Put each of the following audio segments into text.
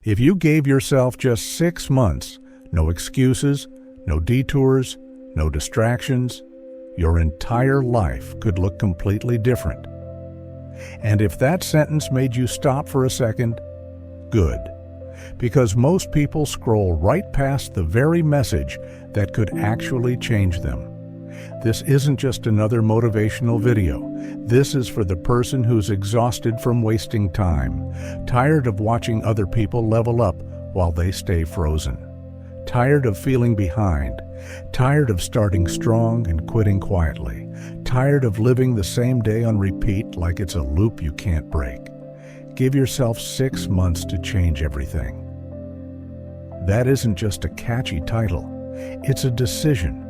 If you gave yourself just 6 months, no excuses, no detours, no distractions, your entire life could look completely different. And if that sentence made you stop for a second, good. Because most people scroll right past the very message that could actually change them. This isn't just another motivational video. This is for the person who's exhausted from wasting time, tired of watching other people level up while they stay frozen, tired of feeling behind, tired of starting strong and quitting quietly, tired of living the same day on repeat like it's a loop you can't break. Give yourself 6 months to change everything. That isn't just a catchy title. It's a decision.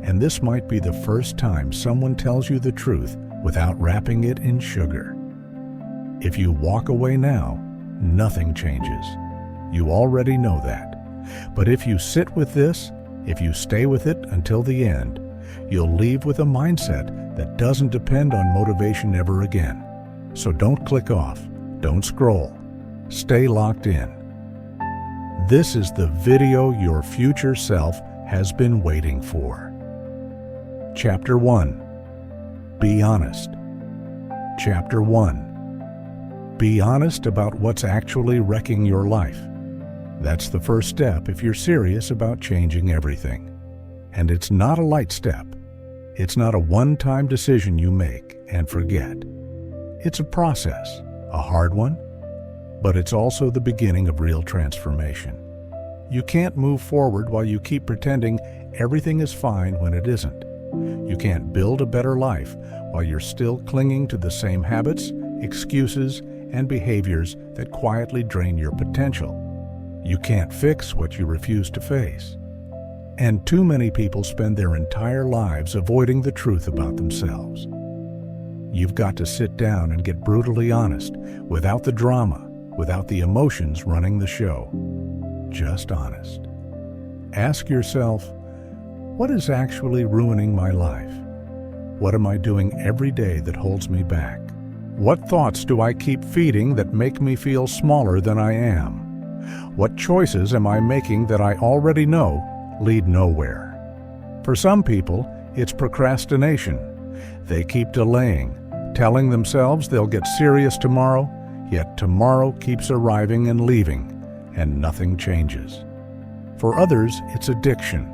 And this might be the first time someone tells you the truth without wrapping it in sugar. If you walk away now, nothing changes. You already know that. But if you sit with this, if you stay with it until the end, you'll leave with a mindset that doesn't depend on motivation ever again. So don't click off. Don't scroll. Stay locked in. This is the video your future self has been waiting for. Chapter 1. Be honest. Chapter 1. Be honest about what's actually wrecking your life. That's the first step if you're serious about changing everything. And it's not a light step. It's not a one-time decision you make and forget. It's a process, a hard one, but it's also the beginning of real transformation. You can't move forward while you keep pretending everything is fine when it isn't. You can't build a better life while you're still clinging to the same habits, excuses, and behaviors that quietly drain your potential. You can't fix what you refuse to face. And too many people spend their entire lives avoiding the truth about themselves. You've got to sit down and get brutally honest, without the drama, without the emotions running the show. Just honest. Ask yourself, what is actually ruining my life? What am I doing every day that holds me back? What thoughts do I keep feeding that make me feel smaller than I am? What choices am I making that I already know lead nowhere? For some people, it's procrastination. They keep delaying, telling themselves they'll get serious tomorrow, yet tomorrow keeps arriving and leaving, and nothing changes. For others, it's addiction.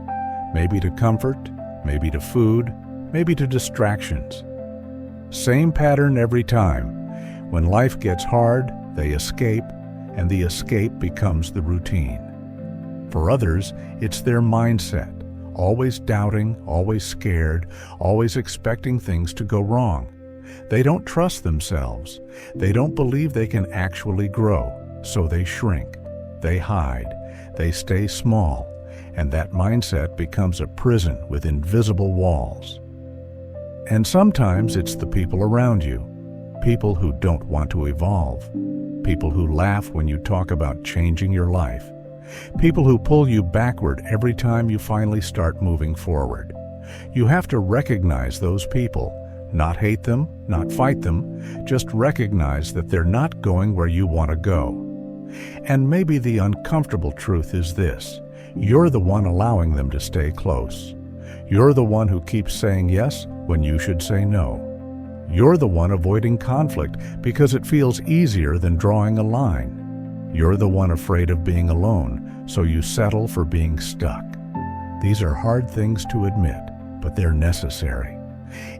Maybe to comfort, maybe to food, maybe to distractions. Same pattern every time. When life gets hard, they escape, and the escape becomes the routine. For others, it's their mindset, always doubting, always scared, always expecting things to go wrong. They don't trust themselves. They don't believe they can actually grow, so they shrink, they hide, they stay small. And that mindset becomes a prison with invisible walls. And sometimes it's the people around you, people who don't want to evolve, people who laugh when you talk about changing your life, people who pull you backward every time you finally start moving forward. You have to recognize those people, not hate them, not fight them, just recognize that they're not going where you want to go. And maybe the uncomfortable truth is this. You're the one allowing them to stay close. You're the one who keeps saying yes when you should say no. You're the one avoiding conflict because it feels easier than drawing a line. You're the one afraid of being alone, so you settle for being stuck. These are hard things to admit, but they're necessary.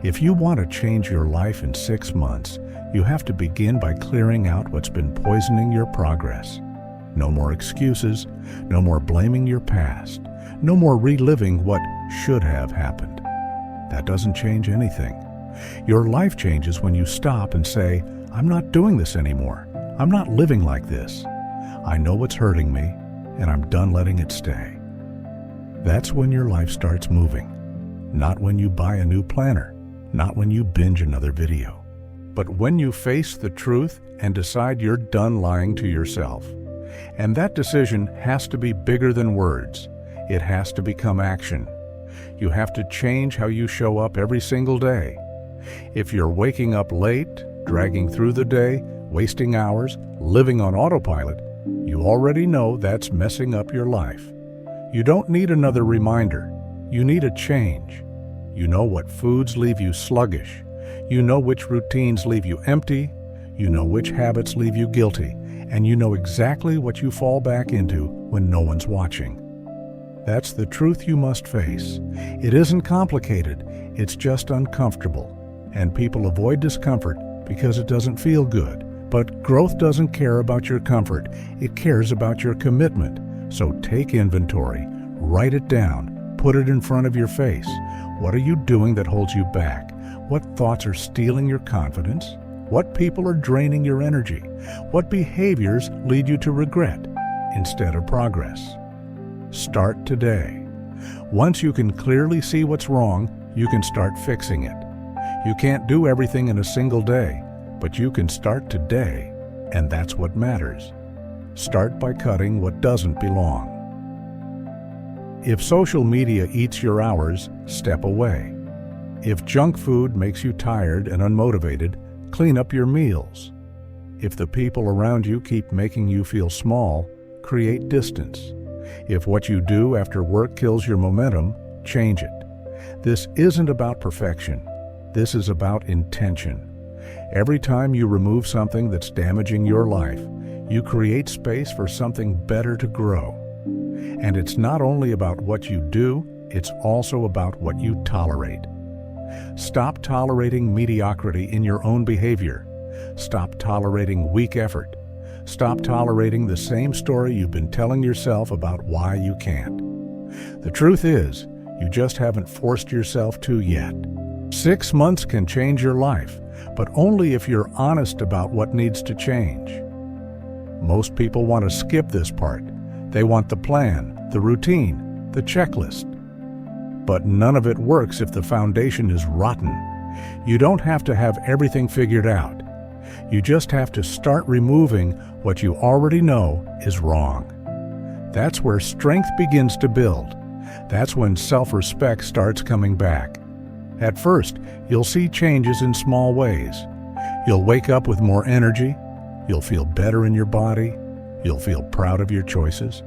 If you want to change your life in 6 months, you have to begin by clearing out what's been poisoning your progress. No more excuses, no more blaming your past, no more reliving what should have happened. That doesn't change anything. Your life changes when you stop and say, I'm not doing this anymore. I'm not living like this. I know what's hurting me, and I'm done letting it stay. That's when your life starts moving. Not when you buy a new planner, not when you binge another video, but when you face the truth and decide you're done lying to yourself. And that decision has to be bigger than words. It has to become action. You have to change how you show up every single day. If you're waking up late, dragging through the day, wasting hours, living on autopilot, you You already know that's messing up your life. You don't need another reminder. You need a change. You know what foods leave you sluggish. You know which routines leave you empty. You know which habits leave you guilty. And you know exactly what you fall back into when no one's watching. That's the truth you must face. It isn't complicated. It's just uncomfortable. And people avoid discomfort because it doesn't feel good. But growth doesn't care about your comfort. It cares about your commitment. So take inventory. Write it down. Put it in front of your face. What are you doing that holds you back? What thoughts are stealing your confidence? What people are draining your energy? What behaviors lead you to regret instead of progress? Start today. Once you can clearly see what's wrong, you can start fixing it. You can't do everything in a single day, but you can start today, and that's what matters. Start by cutting what doesn't belong. If social media eats your hours, step away. If junk food makes you tired and unmotivated, clean up your meals. If the people around you keep making you feel small, create distance. If what you do after work kills your momentum, change it. This isn't about perfection. This is about intention. Every time you remove something that's damaging your life, you create space for something better to grow. And it's not only about what you do, it's also about what you tolerate. Stop tolerating mediocrity in your own behavior. Stop tolerating weak effort. Stop tolerating the same story you've been telling yourself about why you can't. The truth is, you just haven't forced yourself to yet. 6 months can change your life, but only if you're honest about what needs to change. Most people want to skip this part. They want the plan, the routine, the checklist. But none of it works if the foundation is rotten. You don't have to have everything figured out. You just have to start removing what you already know is wrong. That's where strength begins to build. That's when self-respect starts coming back. At first, you'll see changes in small ways. You'll wake up with more energy. You'll feel better in your body. You'll feel proud of your choices.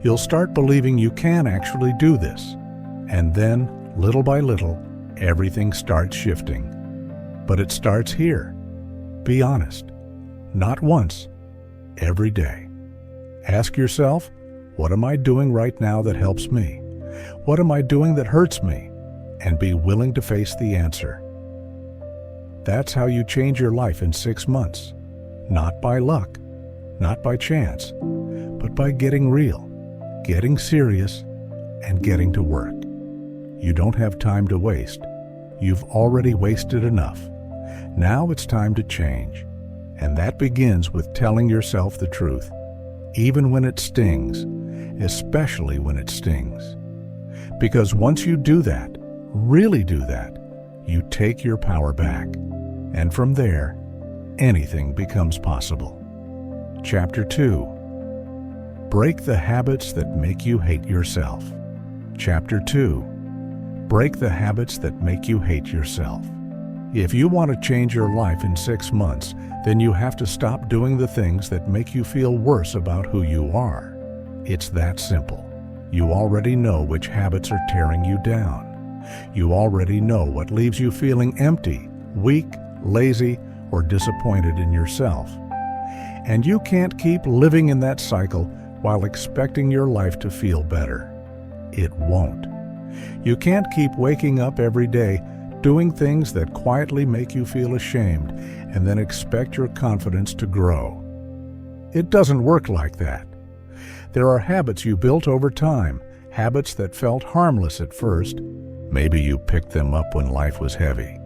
You'll start believing you can actually do this. And then, little by little, everything starts shifting. But it starts here. Be honest. Not once, every day. Ask yourself, what am I doing right now that helps me? What am I doing that hurts me? And be willing to face the answer. That's how you change your life in 6 months. Not by luck, not by chance, but by getting real, getting serious, and getting to work. You don't have time to waste. You've already wasted enough. Now it's time to change. And that begins with telling yourself the truth, even when it stings, especially when it stings. Because once you do that, really do that, you take your power back. And from there, anything becomes possible. Chapter 2. Break the habits that make you hate yourself. Chapter 2. Break the habits that make you hate yourself. If you want to change your life in 6 months, then you have to stop doing the things that make you feel worse about who you are. It's that simple. You already know which habits are tearing you down. You already know what leaves you feeling empty, weak, lazy, or disappointed in yourself. And you can't keep living in that cycle while expecting your life to feel better. It won't. You can't keep waking up every day doing things that quietly make you feel ashamed and then expect your confidence to grow. It doesn't work like that. There are habits you built over time, habits that felt harmless at first. Maybe you picked them up when life was heavy.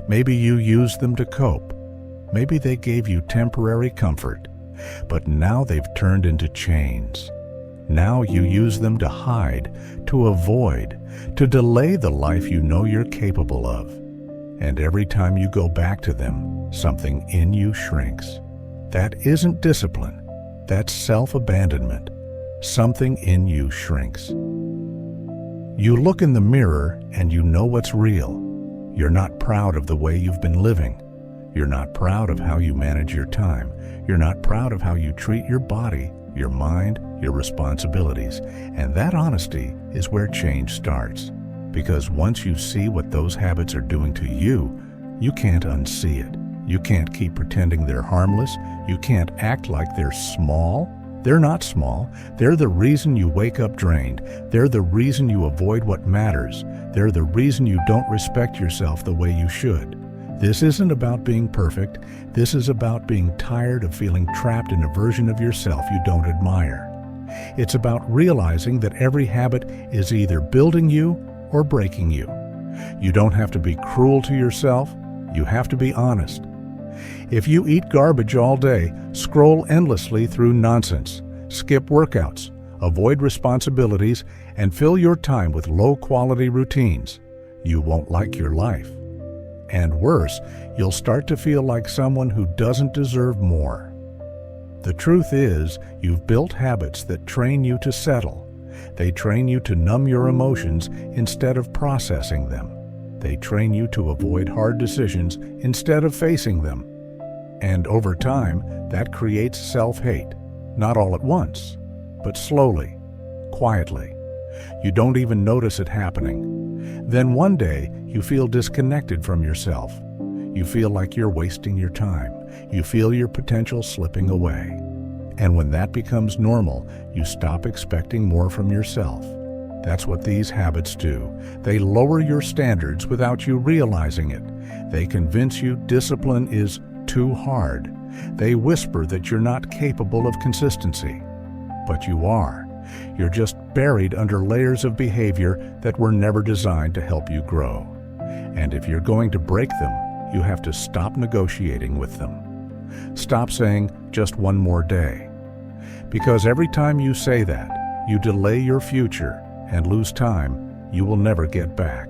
Maybe you used them to cope. Maybe they gave you temporary comfort. But now they've turned into chains. Now you use them to hide, to avoid, to delay the life you know you're capable of. And every time you go back to them, something in you shrinks. That isn't discipline. That's self-abandonment. Something in you shrinks. You look in the mirror and you know what's real. You're not proud of the way you've been living. You're not proud of how you manage your time. You're not proud of how you treat your body your mind, your responsibilities. And that honesty is where change starts. Because once you see what those habits are doing to you, you can't unsee it. You can't keep pretending they're harmless. You can't act like they're small. They're not small. They're the reason you wake up drained. They're the reason you avoid what matters. They're the reason you don't respect yourself the way you should. This isn't about being perfect. This is about being tired of feeling trapped in a version of yourself you don't admire. It's about realizing that every habit is either building you or breaking you. You don't have to be cruel to yourself. You have to be honest. If you eat garbage all day, scroll endlessly through nonsense, skip workouts, avoid responsibilities, and fill your time with low-quality routines, you won't like your life. And worse, you'll start to feel like someone who doesn't deserve more. The truth is, you've built habits that train you to settle. They train you to numb your emotions instead of processing them. They train you to avoid hard decisions instead of facing them. And over time, that creates self-hate, not all at once, but slowly, quietly. You don't even notice it happening. Then one day, you feel disconnected from yourself. You feel like you're wasting your time. You feel your potential slipping away. And when that becomes normal, you stop expecting more from yourself. That's what these habits do. They lower your standards without you realizing it. They convince you discipline is too hard. They whisper that you're not capable of consistency. But you are. You're just buried under layers of behavior that were never designed to help you grow. And if you're going to break them, you have to stop negotiating with them. Stop saying, just one more day. Because every time you say that, you delay your future and lose time you will never get back.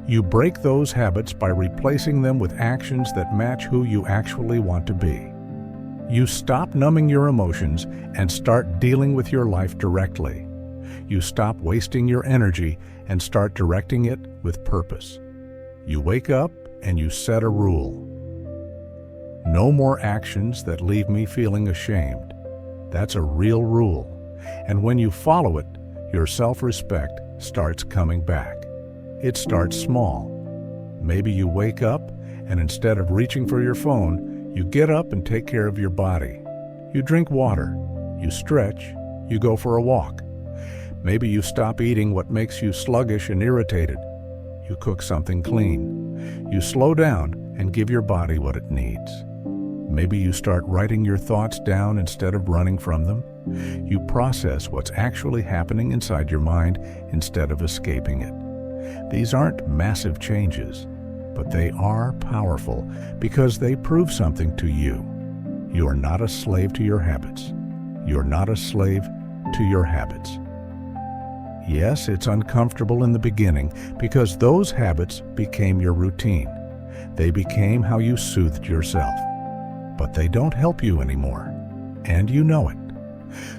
You break those habits by replacing them with actions that match who you actually want to be. You stop numbing your emotions and start dealing with your life directly. You stop wasting your energy and start directing it with purpose. You wake up and you set a rule. No more actions that leave me feeling ashamed. That's a real rule. And when you follow it, your self-respect starts coming back. It starts small. Maybe you wake up and instead of reaching for your phone, you get up and take care of your body. You drink water, you stretch, you go for a walk. Maybe you stop eating what makes you sluggish and irritated. You cook something clean. You slow down and give your body what it needs. Maybe you start writing your thoughts down instead of running from them. You process what's actually happening inside your mind instead of escaping it. These aren't massive changes, but they are powerful because they prove something to you. You are not a slave to your habits. You're not a slave to your habits. Yes, it's uncomfortable in the beginning because those habits became your routine. They became how you soothed yourself. But they don't help you anymore, and you know it.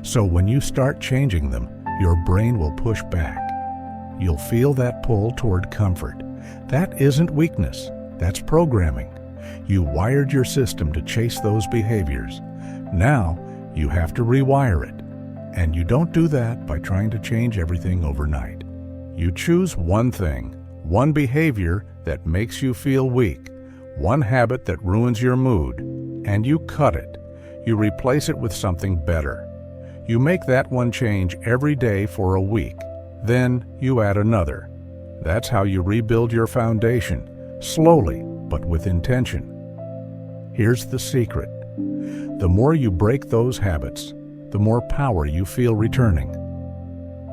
So when you start changing them, your brain will push back. You'll feel that pull toward comfort. That isn't weakness, that's programming. You wired your system to chase those behaviors. Now, you have to rewire it. And you don't do that by trying to change everything overnight. You choose one thing, one behavior that makes you feel weak, one habit that ruins your mood, and you cut it. You replace it with something better. You make that one change every day for a week. Then you add another. That's how you rebuild your foundation, slowly but with intention. Here's the secret. The more you break those habits, the more power you feel returning.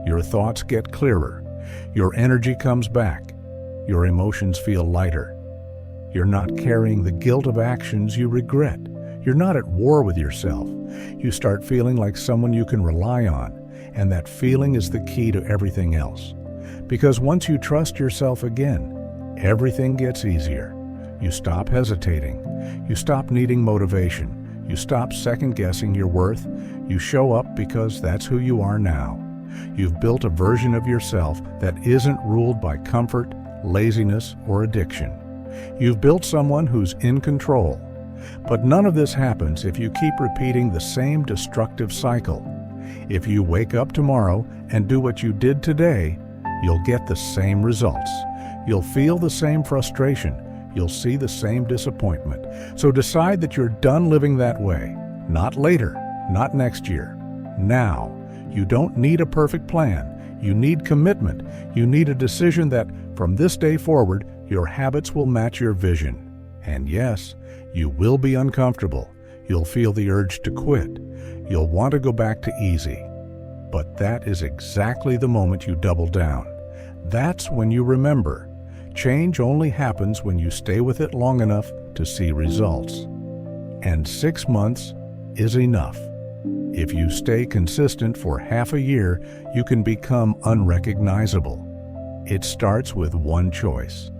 Your thoughts get clearer. Your energy comes back. Your emotions feel lighter. You're not carrying the guilt of actions you regret. You're not at war with yourself. You start feeling like someone you can rely on, and that feeling is the key to everything else. Because once you trust yourself again, everything gets easier. You stop hesitating. You stop needing motivation. You stop second-guessing your worth. You show up because that's who you are now. You've built a version of yourself that isn't ruled by comfort, laziness, or addiction. You've built someone who's in control. But none of this happens if you keep repeating the same destructive cycle. If you wake up tomorrow and do what you did today, you'll get the same results. You'll feel the same frustration. You'll see the same disappointment. So decide that you're done living that way. Not later, not next year. Now. You don't need a perfect plan. You need commitment. You need a decision that, from this day forward, your habits will match your vision. And yes, you will be uncomfortable. You'll feel the urge to quit. You'll want to go back to easy. But that is exactly the moment you double down. That's when you remember. Change only happens when you stay with it long enough to see results. And 6 months is enough. If you stay consistent for half a year, you can become unrecognizable. It starts with one choice.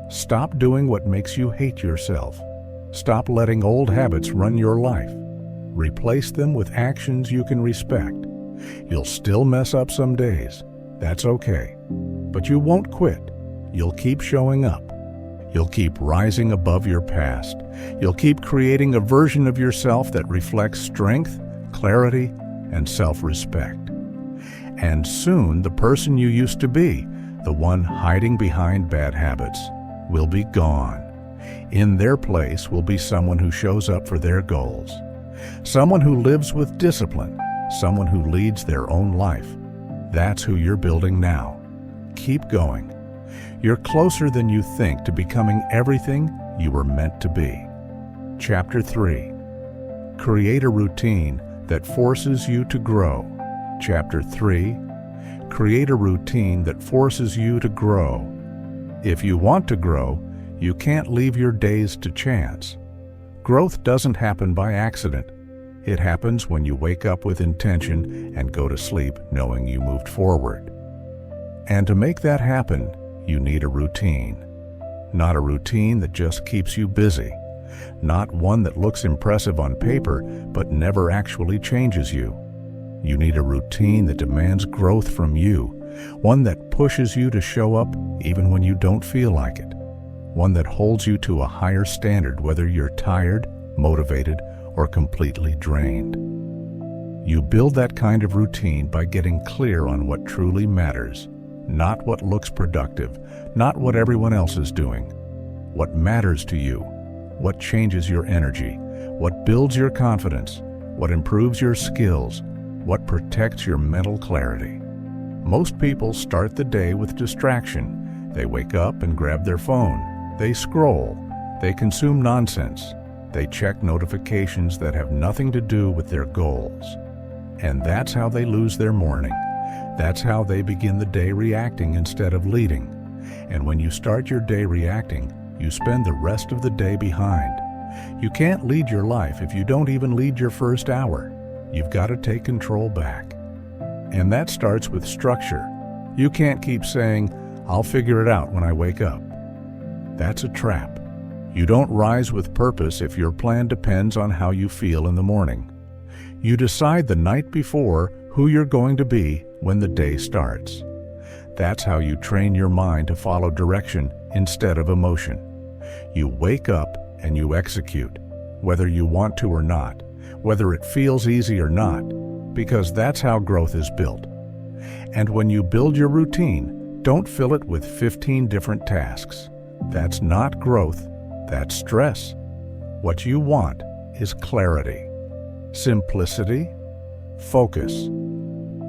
Stop doing what makes you hate yourself. Stop letting old habits run your life. Replace them with actions you can respect. You'll still mess up some days. That's okay. But you won't quit. You'll keep showing up. You'll keep rising above your past. You'll keep creating a version of yourself that reflects strength, clarity, and self-respect. And soon the person you used to be, the one hiding behind bad habits, will be gone. In their place will be someone who shows up for their goals, someone who lives with discipline, someone who leads their own life. That's who you're building now. Keep going. You're closer than you think to becoming everything you were meant to be. Chapter 3. Create a routine that forces you to grow. Chapter 3. Create a routine that forces you to grow. If you want to grow, you can't leave your days to chance. Growth doesn't happen by accident. It happens when you wake up with intention and go to sleep knowing you moved forward. And to make that happen, you need a routine. Not a routine that just keeps you busy. Not one that looks impressive on paper but never actually changes you. You need a routine that demands growth from you, one that pushes you to show up even when you don't feel like it, one that holds you to a higher standard whether you're tired, motivated, or completely drained. You build that kind of routine by getting clear on what truly matters, not what looks productive, not what everyone else is doing. What matters to you, what changes your energy, what builds your confidence, what improves your skills, what protects your mental clarity. Most people start the day with distraction. They wake up and grab their phone. They scroll. They consume nonsense. They check notifications that have nothing to do with their goals. And that's how they lose their morning. That's how they begin the day reacting instead of leading. And when you start your day reacting, you spend the rest of the day behind. You can't lead your life if you don't even lead your first hour. You've got to take control back. And that starts with structure. You can't keep saying, "I'll figure it out when I wake up." That's a trap. You don't rise with purpose if your plan depends on how you feel in the morning. You decide the night before who you're going to be when the day starts. That's how you train your mind to follow direction instead of emotion. You wake up and you execute, whether you want to or not, whether it feels easy or not, because that's how growth is built. And when you build your routine, don't fill it with 15 different tasks. That's not growth, that's stress. What you want is clarity, simplicity, focus.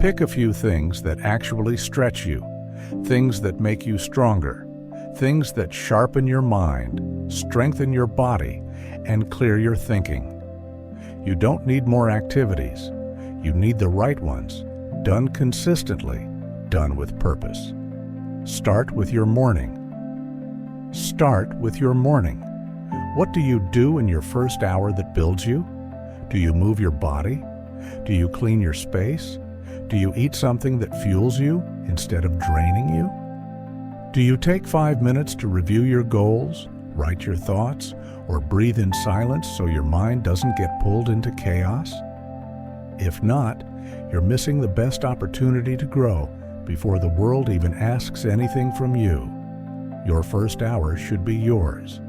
Pick a few things that actually stretch you, things that make you stronger, things that sharpen your mind, strengthen your body, and clear your thinking. You don't need more activities. You need the right ones, done consistently, done with purpose. Start with your morning. Start with your morning. What do you do in your first hour that builds you? Do you move your body? Do you clean your space? Do you eat something that fuels you instead of draining you? Do you take 5 minutes to review your goals, write your thoughts, or breathe in silence so your mind doesn't get pulled into chaos? If not, you're missing the best opportunity to grow before the world even asks anything from you. Your first hour should be yours.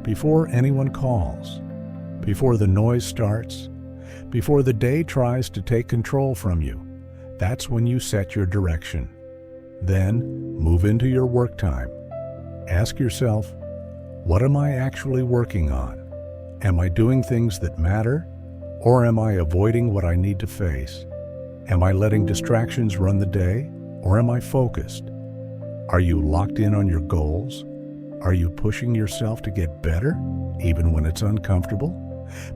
Before anyone calls, before the noise starts, Before the day tries to take control from you, that's when you set your direction. Then move into your work time. Ask yourself, what am I actually working on? Am I doing things that matter, or am I avoiding what I need to face? Am I letting distractions run the day, or am I focused? Are you locked in on your goals? Are you pushing yourself to get better, even when it's uncomfortable?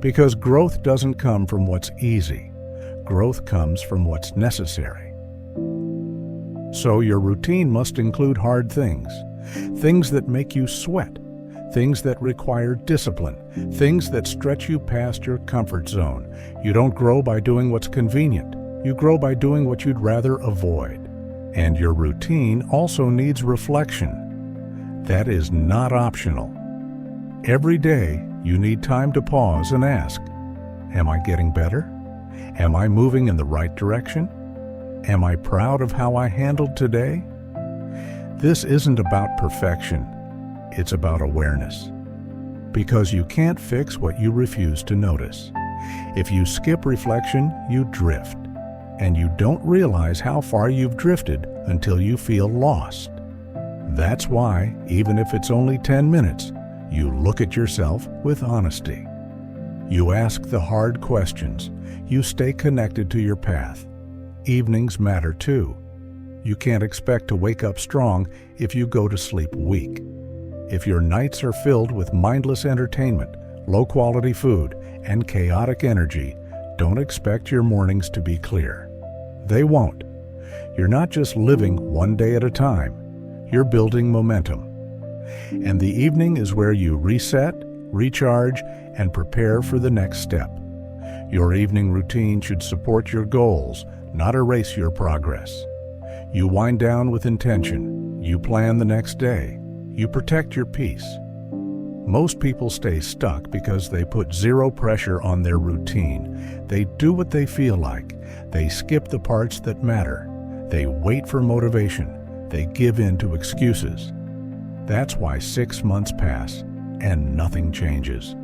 Because growth doesn't come from what's easy. Growth comes from what's necessary. So your routine must include hard things, things that make you sweat, things that require discipline, things that stretch you past your comfort zone. You don't grow by doing what's convenient. You grow by doing what you'd rather avoid. And your routine also needs reflection. That is not optional. Every day, you need time to pause and ask, am I getting better? Am I moving in the right direction? Am I proud of how I handled today? This isn't about perfection. It's about awareness. Because you can't fix what you refuse to notice. If you skip reflection, you drift. And you don't realize how far you've drifted until you feel lost. That's why, even if it's only 10 minutes, you look at yourself with honesty. You ask the hard questions. You stay connected to your path. Evenings matter too. You can't expect to wake up strong if you go to sleep weak. If your nights are filled with mindless entertainment, low-quality food, and chaotic energy, don't expect your mornings to be clear. They won't. You're not just living one day at a time. You're building momentum. And the evening is where you reset, recharge, and prepare for the next step. Your evening routine should support your goals, not erase your progress. You wind down with intention. You plan the next day. You protect your peace. Most people stay stuck because they put zero pressure on their routine. They do what they feel like. They skip the parts that matter. They wait for motivation. They give in to excuses. That's why 6 months pass and nothing changes.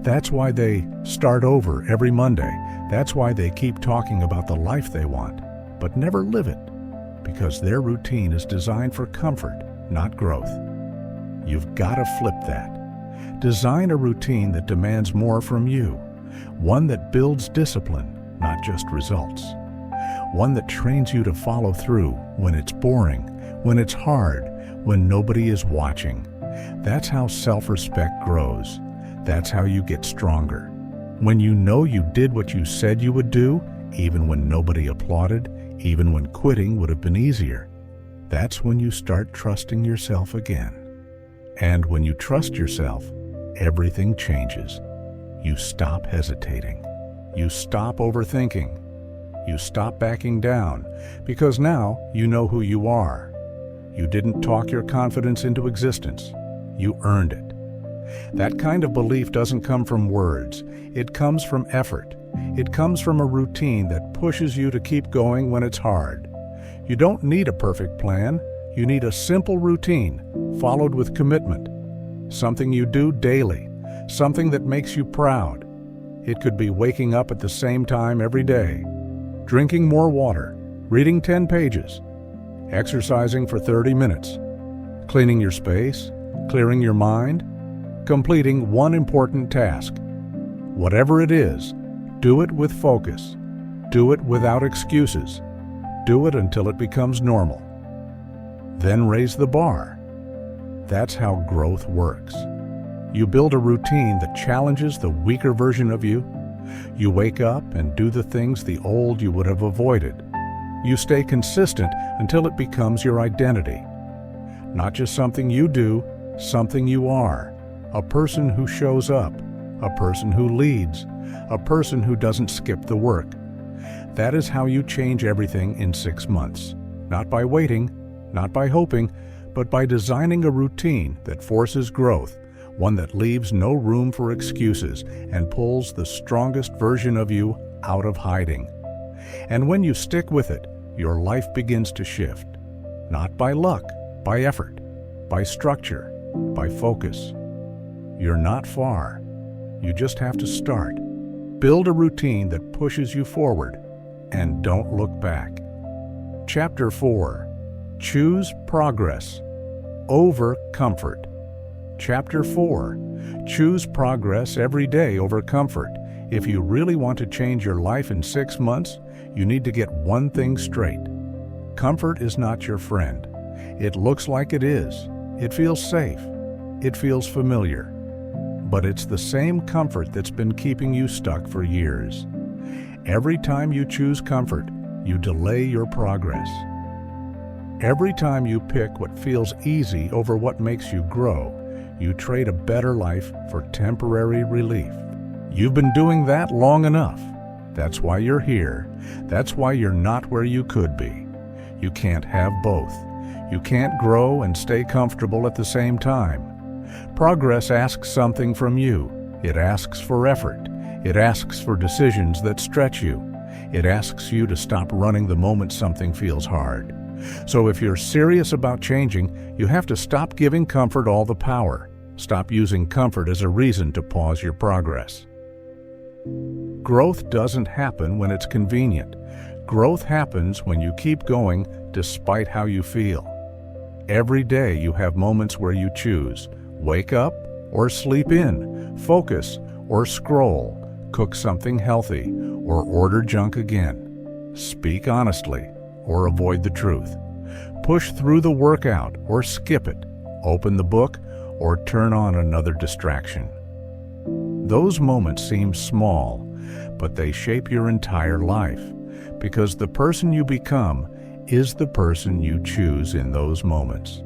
That's why they start over every Monday. That's why they keep talking about the life they want, but never live it. Because their routine is designed for comfort, not growth. You've got to flip that. Design a routine that demands more from you. One that builds discipline, not just results. One that trains you to follow through when it's boring, when it's hard, when nobody is watching. That's how self-respect grows. That's how you get stronger. When you know you did what you said you would do, even when nobody applauded, even when quitting would have been easier, that's when you start trusting yourself again. And when you trust yourself, everything changes. You stop hesitating. You stop overthinking. You stop backing down, because now you know who you are. You didn't talk your confidence into existence. You earned it. That kind of belief doesn't come from words. It comes from effort. It comes from a routine that pushes you to keep going when it's hard. You don't need a perfect plan. You need a simple routine, followed with commitment. Something you do daily. Something that makes you proud. It could be waking up at the same time every day, drinking more water, reading 10 pages, exercising for 30 minutes, cleaning your space, clearing your mind, completing one important task. Whatever it is, do it with focus. Do it without excuses. Do it until it becomes normal. Then raise the bar. That's how growth works. You build a routine that challenges the weaker version of you. You wake up and do the things the old you would have avoided. You stay consistent until it becomes your identity. Not just something you do, something you are. A person who shows up, a person who leads, a person who doesn't skip the work. That is how you change everything in 6 months. Not by waiting, not by hoping, but by designing a routine that forces growth, one that leaves no room for excuses and pulls the strongest version of you out of hiding. And when you stick with it, your life begins to shift. Not by luck, by effort, by structure, by focus. You're not far. You just have to start. Build a routine that pushes you forward, and don't look back. Chapter 4. Choose progress over comfort. Chapter 4. Choose progress every day over comfort. If you really want to change your life in 6 months, you need to get one thing straight. Comfort is not your friend. It looks like it is. It feels safe. It feels familiar. But it's the same comfort that's been keeping you stuck for years. Every time you choose comfort, you delay your progress. Every time you pick what feels easy over what makes you grow, you trade a better life for temporary relief. You've been doing that long enough. That's why you're here. That's why you're not where you could be. You can't have both. You can't grow and stay comfortable at the same time. Progress asks something from you. It asks for effort. It asks for decisions that stretch you. It asks you to stop running the moment something feels hard. So if you're serious about changing, you have to stop giving comfort all the power. Stop using comfort as a reason to pause your progress. Growth doesn't happen when it's convenient. Growth happens when you keep going despite how you feel. Every day you have moments where you choose: wake up or sleep in, focus or scroll, cook something healthy or order junk again, speak honestly or avoid the truth, push through the workout or skip it, open the book or turn on another distraction. Those moments seem small, but they shape your entire life, because the person you become is the person you choose in those moments.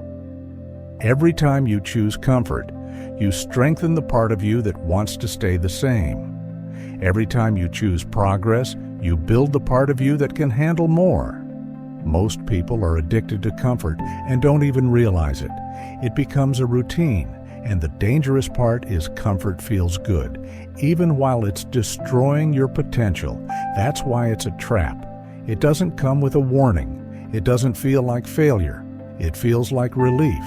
Every time you choose comfort, you strengthen the part of you that wants to stay the same. Every time you choose progress, you build the part of you that can handle more. Most people are addicted to comfort and don't even realize it. It becomes a routine, and the dangerous part is comfort feels good, even while it's destroying your potential. That's why it's a trap. It doesn't come with a warning. It doesn't feel like failure. It feels like relief.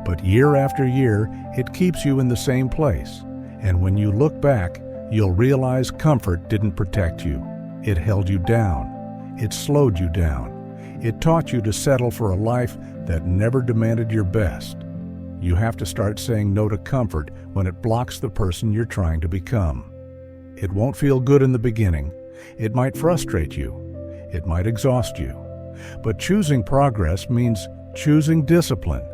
But year after year, it keeps you in the same place. And when you look back, you'll realize comfort didn't protect you. It held you down. It slowed you down. It taught you to settle for a life that never demanded your best. You have to start saying no to comfort when it blocks the person you're trying to become. It won't feel good in the beginning. It might frustrate you. It might exhaust you. But choosing progress means choosing discipline.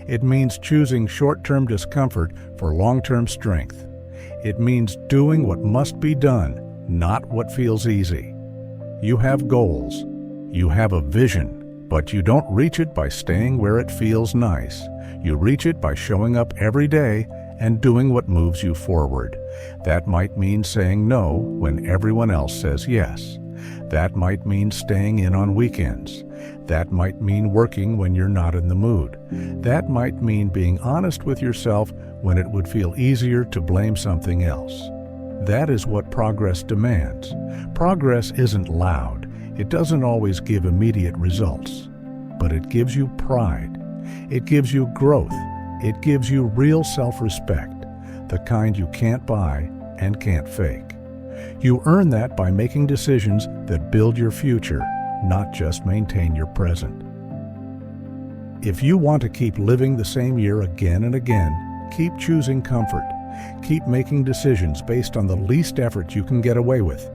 It means choosing short-term discomfort for long-term strength. It means doing what must be done, not what feels easy. You have goals. You have a vision, but you don't reach it by staying where it feels nice. You reach it by showing up every day and doing what moves you forward. That might mean saying no when everyone else says yes. That might mean staying in on weekends. That might mean working when you're not in the mood. That might mean being honest with yourself when it would feel easier to blame something else. That is what progress demands. Progress isn't loud. It doesn't always give immediate results, but it gives you pride. It gives you growth. It gives you real self-respect, the kind you can't buy and can't fake. You earn that by making decisions that build your future, not just maintain your present. If you want to keep living the same year again and again, keep choosing comfort. Keep making decisions based on the least effort you can get away with.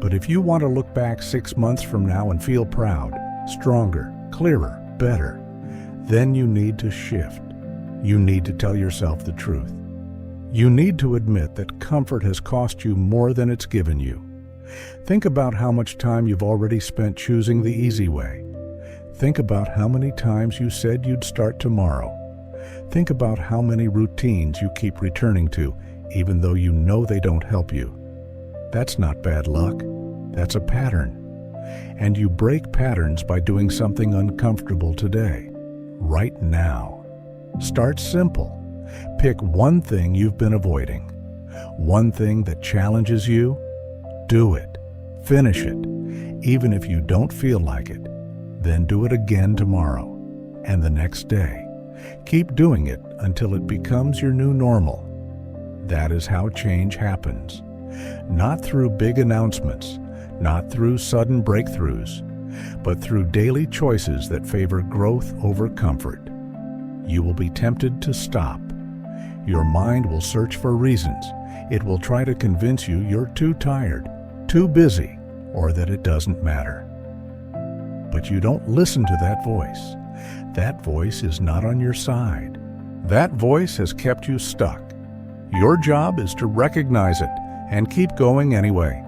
But if you want to look back 6 months from now and feel proud, stronger, clearer, better, then you need to shift. You need to tell yourself the truth. You need to admit that comfort has cost you more than it's given you. Think about how much time you've already spent choosing the easy way. Think about how many times you said you'd start tomorrow. Think about how many routines you keep returning to, even though you know they don't help you. That's not bad luck. That's a pattern. And you break patterns by doing something uncomfortable today, right now. Start simple. Pick one thing you've been avoiding. One thing that challenges you. Do it. Finish it. Even if you don't feel like it. Then do it again tomorrow and the next day. Keep doing it until it becomes your new normal. That is how change happens. Not through big announcements, not through sudden breakthroughs, but through daily choices that favor growth over comfort. You will be tempted to stop. Your mind will search for reasons. It will try to convince you you're too tired, too busy, or that it doesn't matter. But you don't listen to that voice. That voice is not on your side. That voice has kept you stuck. Your job is to recognize it and keep going anyway.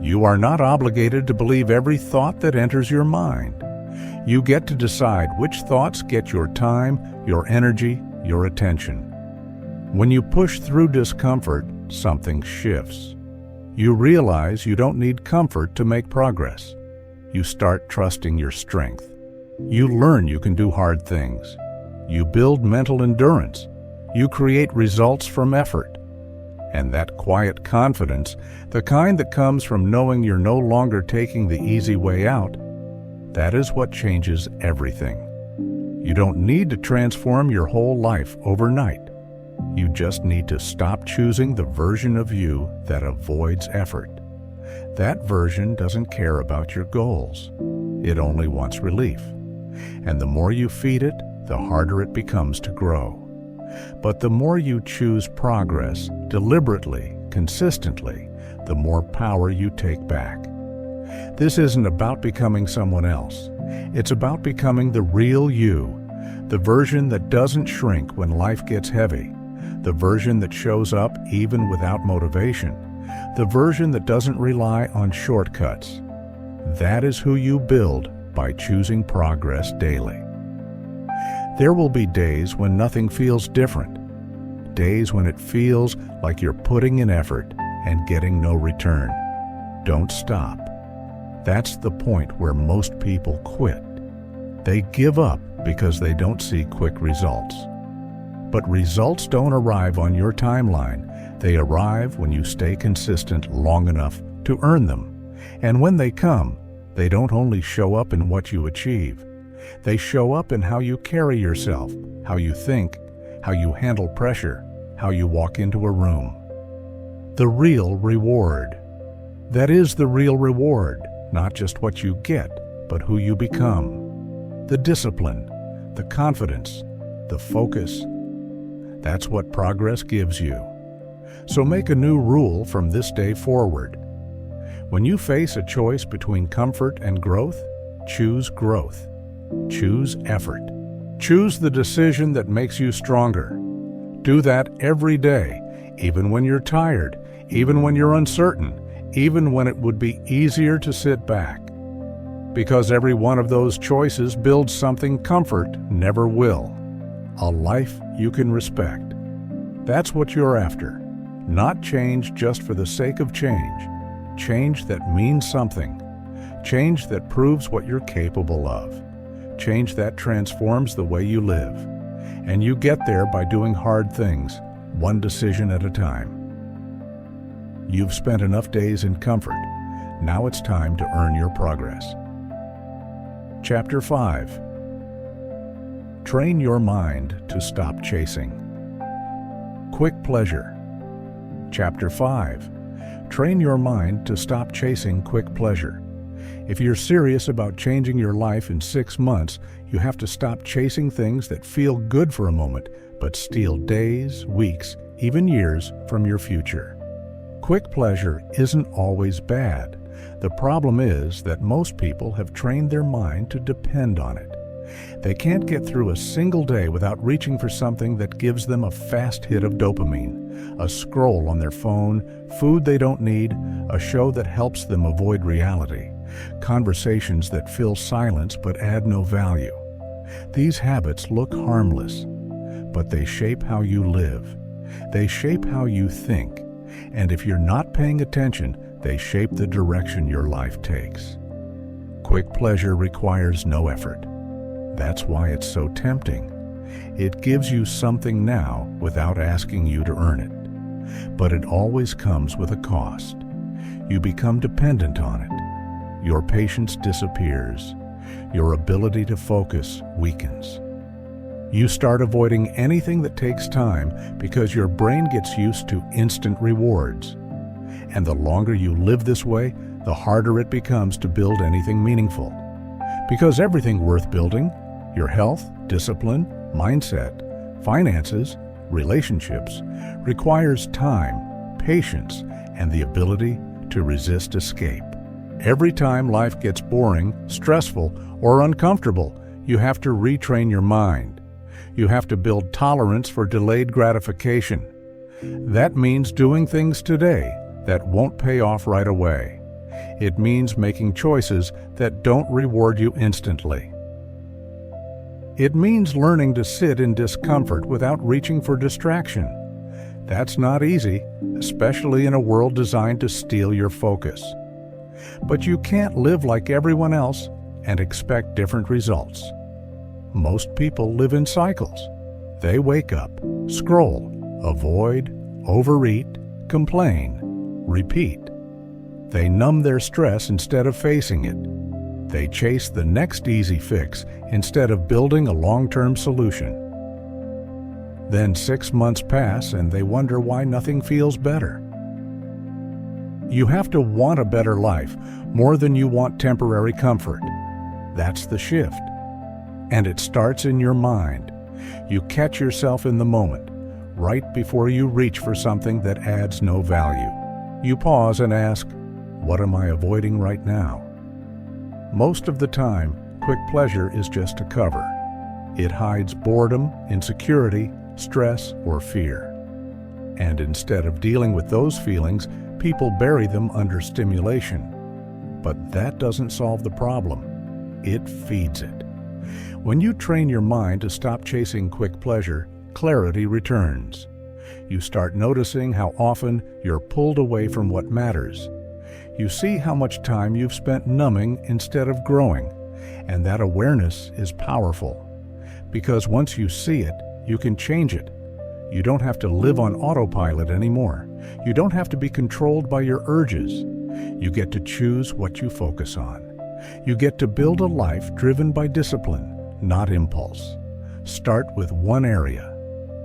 You are not obligated to believe every thought that enters your mind. You get to decide which thoughts get your time, your energy, your attention. When you push through discomfort, something shifts. You realize you don't need comfort to make progress. You start trusting your strength. You learn you can do hard things. You build mental endurance. You create results from effort. And that quiet confidence, the kind that comes from knowing you're no longer taking the easy way out, that is what changes everything. You don't need to transform your whole life overnight. You just need to stop choosing the version of you that avoids effort. That version doesn't care about your goals. It only wants relief. And the more you feed it, the harder it becomes to grow. But the more you choose progress, deliberately, consistently, the more power you take back. This isn't about becoming someone else. It's about becoming the real you, the version that doesn't shrink when life gets heavy, the version that shows up even without motivation, the version that doesn't rely on shortcuts. That is who you build by choosing progress daily. There will be days when nothing feels different, days when it feels like you're putting in effort and getting no return. Don't stop. That's the point where most people quit. They give up because they don't see quick results. But results don't arrive on your timeline. They arrive when you stay consistent long enough to earn them. And when they come, they don't only show up in what you achieve. They show up in how you carry yourself, how you think, how you handle pressure, how you walk into a room. The real reward. That is the real reward, not just what you get, but who you become. The discipline, the confidence, the focus. That's what progress gives you. So make a new rule from this day forward. When you face a choice between comfort and growth, choose growth. Choose effort. Choose the decision that makes you stronger. Do that every day, even when you're tired, even when you're uncertain, even when it would be easier to sit back. Because every one of those choices builds something comfort never will. A life you can respect. That's what you're after. Not change just for the sake of change. Change that means something. Change that proves what you're capable of. Change that transforms the way you live. And you get there by doing hard things, one decision at a time. You've spent enough days in comfort. Now it's time to earn your progress. Chapter 5. Train your mind to stop chasing. Quick pleasure. Chapter 5. Train your mind to stop chasing quick pleasure. If you're serious about changing your life in 6 months, you have to stop chasing things that feel good for a moment, but steal days, weeks, even years from your future. Quick pleasure isn't always bad. The problem is that most people have trained their mind to depend on it. They can't get through a single day without reaching for something that gives them a fast hit of dopamine, a scroll on their phone, food they don't need, a show that helps them avoid reality, conversations that fill silence but add no value. These habits look harmless, but they shape how you live. They shape how you think, and if you're not paying attention, they shape the direction your life takes. Quick pleasure requires no effort. That's why it's so tempting. It gives you something now without asking you to earn it. But it always comes with a cost. You become dependent on it. Your patience disappears. Your ability to focus weakens. You start avoiding anything that takes time because your brain gets used to instant rewards. And the longer you live this way, the harder it becomes to build anything meaningful. Because everything worth building, your health, discipline, mindset, finances, relationships, requires time, patience, and the ability to resist escape. Every time life gets boring, stressful, or uncomfortable, you have to retrain your mind. You have to build tolerance for delayed gratification. That means doing things today that won't pay off right away. It means making choices that don't reward you instantly. It means learning to sit in discomfort without reaching for distraction. That's not easy, especially in a world designed to steal your focus. But you can't live like everyone else and expect different results. Most people live in cycles. They wake up, scroll, avoid, overeat, complain, repeat. They numb their stress instead of facing it. They chase the next easy fix instead of building a long-term solution. Then 6 months pass and they wonder why nothing feels better. You have to want a better life more than you want temporary comfort. That's the shift. And it starts in your mind. You catch yourself in the moment, right before you reach for something that adds no value. You pause and ask, what am I avoiding right now? Most of the time, quick pleasure is just a cover. It hides boredom, insecurity, stress, or fear. And instead of dealing with those feelings, people bury them under stimulation. But that doesn't solve the problem. It feeds it. When you train your mind to stop chasing quick pleasure, clarity returns. You start noticing how often you're pulled away from what matters. You see how much time you've spent numbing instead of growing, and that awareness is powerful. Because once you see it, you can change it. You don't have to live on autopilot anymore. You don't have to be controlled by your urges. You get to choose what you focus on. You get to build a life driven by discipline, not impulse. Start with one area.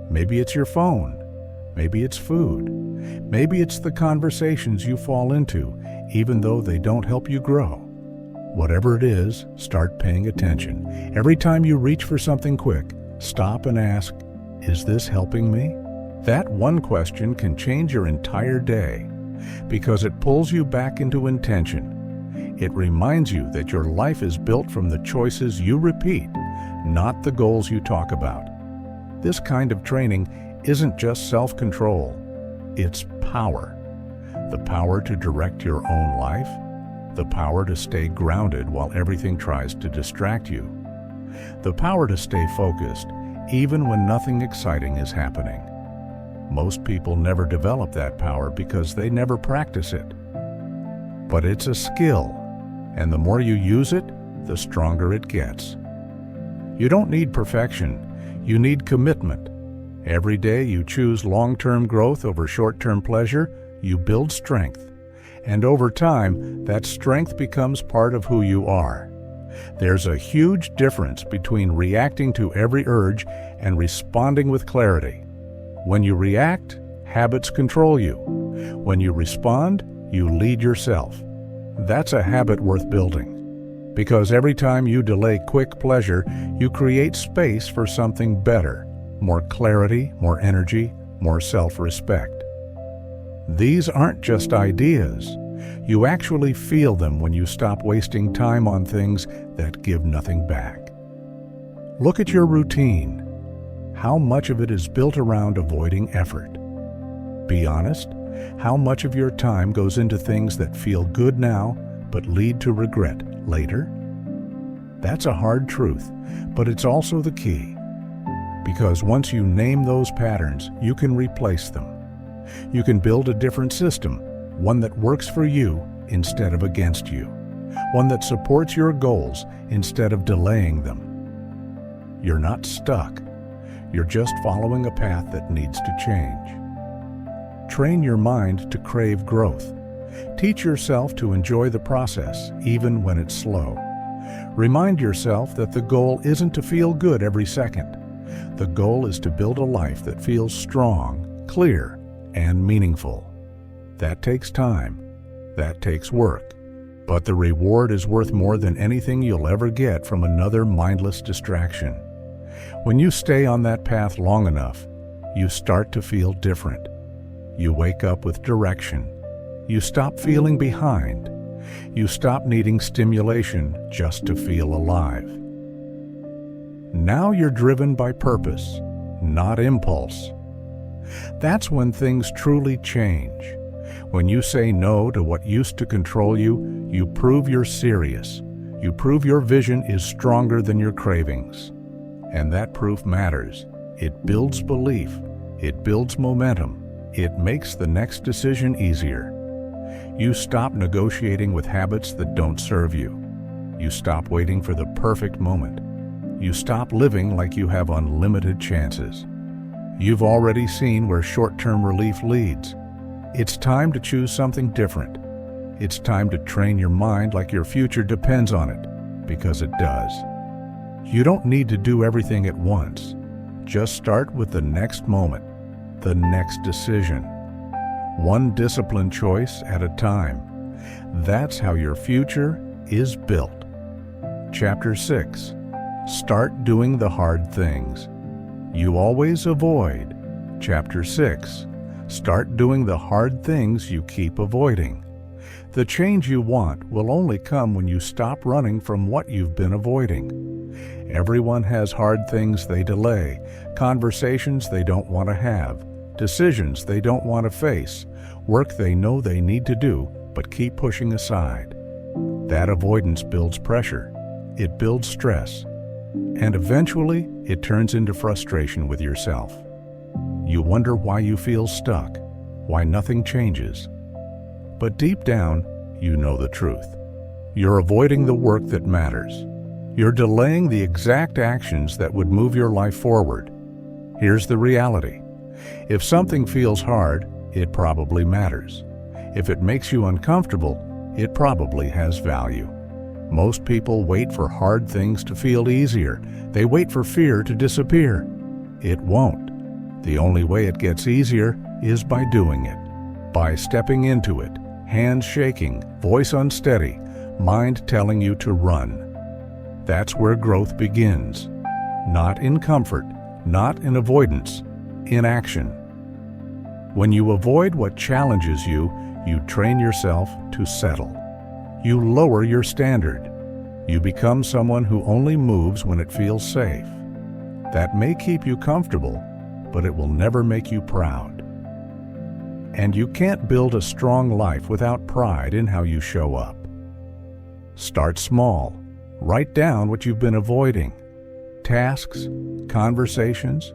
Maybe it's your phone. Maybe it's food. Maybe it's the conversations you fall into, even though they don't help you grow. Whatever it is, start paying attention. Every time you reach for something quick, stop and ask, is this helping me? That one question can change your entire day because it pulls you back into intention. It reminds you that your life is built from the choices you repeat, not the goals you talk about. This kind of training isn't just self-control, it's power. The power to direct your own life, the power to stay grounded while everything tries to distract you, the power to stay focused even when nothing exciting is happening. Most people never develop that power because they never practice it. But it's a skill, and the more you use it, the stronger it gets. You don't need perfection, you need commitment. Every day you choose long-term growth over short-term pleasure, you build strength. And over time, that strength becomes part of who you are. There's a huge difference between reacting to every urge and responding with clarity. When you react, habits control you. When you respond, you lead yourself. That's a habit worth building. Because every time you delay quick pleasure, you create space for something better, more clarity, more energy, more self-respect. These aren't just ideas. You actually feel them when you stop wasting time on things that give nothing back. Look at your routine. How much of it is built around avoiding effort? Be honest. How much of your time goes into things that feel good now but lead to regret later? That's a hard truth, but it's also the key. Because once you name those patterns, you can replace them. You can build a different system, one that works for you instead of against you, one that supports your goals instead of delaying them. You're not stuck. You're just following a path that needs to change. Train your mind to crave growth. Teach yourself to enjoy the process, even when it's slow. Remind yourself that the goal isn't to feel good every second. The goal is to build a life that feels strong, clear, and meaningful. That takes time. That takes work. But the reward is worth more than anything you'll ever get from another mindless distraction. When you stay on that path long enough, you start to feel different. You wake up with direction. You stop feeling behind. You stop needing stimulation just to feel alive. Now you're driven by purpose, not impulse. That's when things truly change. When you say no to what used to control you, you prove you're serious. You prove your vision is stronger than your cravings. And that proof matters. It builds belief. It builds momentum. It makes the next decision easier. You stop negotiating with habits that don't serve you. You stop waiting for the perfect moment. You stop living like you have unlimited chances. You've already seen where short-term relief leads. It's time to choose something different. It's time to train your mind like your future depends on it, because it does. You don't need to do everything at once. Just start with the next moment, the next decision. One disciplined choice at a time. That's how your future is built. Chapter 6. Start doing the hard things you always avoid. Chapter 6. Start doing the hard things you keep avoiding. The change you want will only come when you stop running from what you've been avoiding. Everyone has hard things they delay, conversations they don't want to have, decisions they don't want to face, work they know they need to do but keep pushing aside. That avoidance builds pressure. It builds stress. And eventually, it turns into frustration with yourself. You wonder why you feel stuck, why nothing changes. But deep down, you know the truth. You're avoiding the work that matters. You're delaying the exact actions that would move your life forward. Here's the reality. If something feels hard, it probably matters. If it makes you uncomfortable, it probably has value. Most people wait for hard things to feel easier. They wait for fear to disappear. It won't. The only way it gets easier is by doing it, by stepping into it, hands shaking, voice unsteady, mind telling you to run. That's where growth begins. Not in comfort, not in avoidance, in action. When you avoid what challenges you, you train yourself to settle. You lower your standard. You become someone who only moves when it feels safe. That may keep you comfortable, but it will never make you proud. And you can't build a strong life without pride in how you show up. Start small. Write down what you've been avoiding. Tasks, conversations,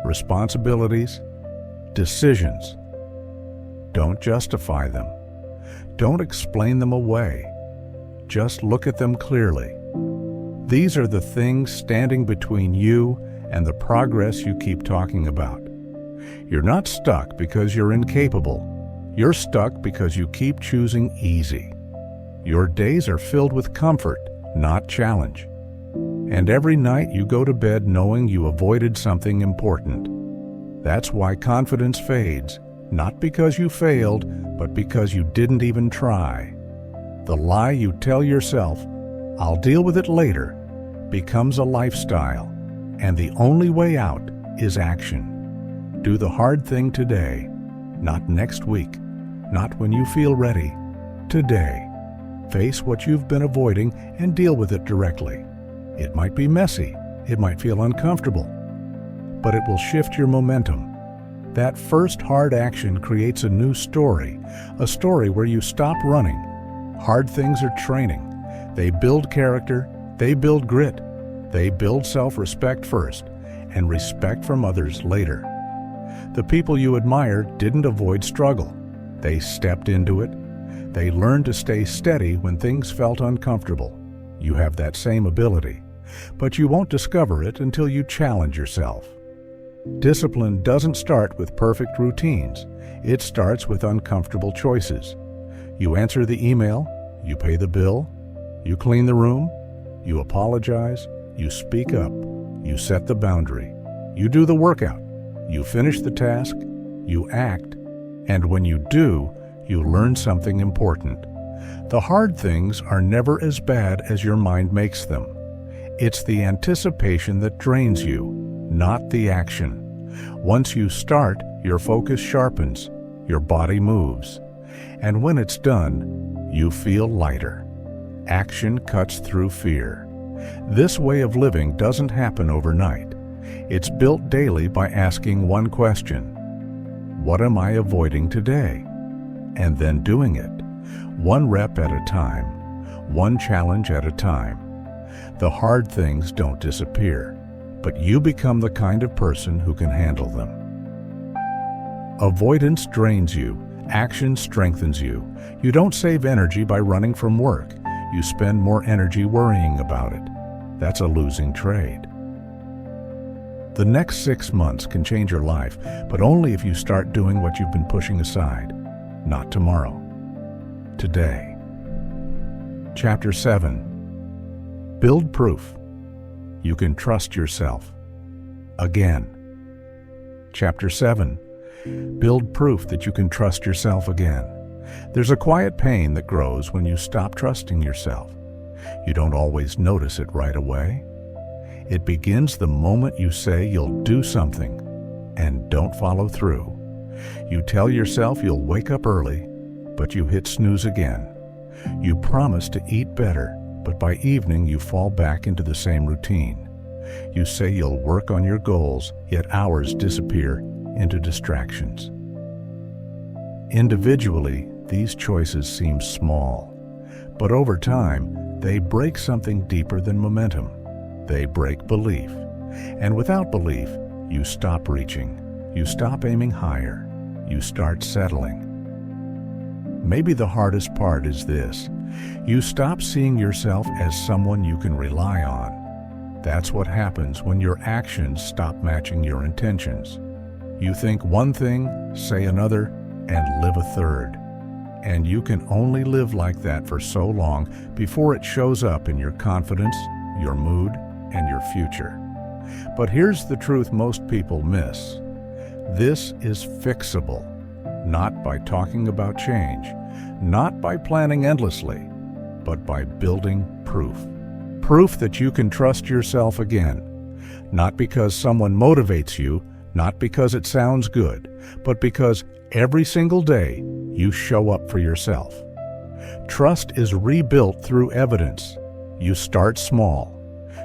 responsibilities, decisions. Don't justify them. Don't explain them away. Just look at them clearly. These are the things standing between you and the progress you keep talking about. You're not stuck because you're incapable. You're stuck because you keep choosing easy. Your days are filled with comfort, not challenge. And every night you go to bed knowing you avoided something important. That's why confidence fades, not because you failed, but because you didn't even try. The lie you tell yourself, "I'll deal with it later," becomes a lifestyle, and the only way out is action. Do the hard thing today, not next week, not when you feel ready. Today, face what you've been avoiding and deal with it directly. It might be messy, it might feel uncomfortable, but it will shift your momentum. That first hard action creates a new story, a story where you stop running. Hard things are training. They build character, they build grit, they build self-respect first, and respect from others later. The people you admire didn't avoid struggle. They stepped into it. They learned to stay steady when things felt uncomfortable. You have that same ability, but you won't discover it until you challenge yourself. Discipline doesn't start with perfect routines. It starts with uncomfortable choices. You answer the email, you pay the bill, you clean the room, you apologize, you speak up, you set the boundary, you do the workout, you finish the task, you act, and when you do, you learn something important. The hard things are never as bad as your mind makes them. It's the anticipation that drains you, not the action. Once you start, your focus sharpens, your body moves, and when it's done, you feel lighter. Action cuts through fear. This way of living doesn't happen overnight. It's built daily by asking one question: what am I avoiding today? And then doing it, one rep at a time, one challenge at a time. The hard things don't disappear, but you become the kind of person who can handle them. Avoidance drains you. Action strengthens you. You don't save energy by running from work. You spend more energy worrying about it. That's a losing trade. The next 6 months can change your life, but only if you start doing what you've been pushing aside. Not tomorrow. Today. Chapter 7. Build proof. You can trust yourself. Again. Chapter 7. Build proof that you can trust yourself again. There's a quiet pain that grows when you stop trusting yourself. You don't always notice it right away. It begins the moment you say you'll do something and don't follow through. You tell yourself you'll wake up early, but you hit snooze again. You promise to eat better, but by evening you fall back into the same routine. You say you'll work on your goals, yet hours disappear into distractions. Individually, these choices seem small, but over time, they break something deeper than momentum. They break belief. And without belief, you stop reaching. You stop aiming higher. You start settling. Maybe the hardest part is this: you stop seeing yourself as someone you can rely on. That's what happens when your actions stop matching your intentions. You think one thing, say another, and live a third. And you can only live like that for so long before it shows up in your confidence, your mood, and your future. But here's the truth most people miss. This is fixable, not by talking about change, not by planning endlessly, but by building proof. Proof that you can trust yourself again, not because someone motivates you, not because it sounds good, but because every single day you show up for yourself. Trust is rebuilt through evidence. You start small.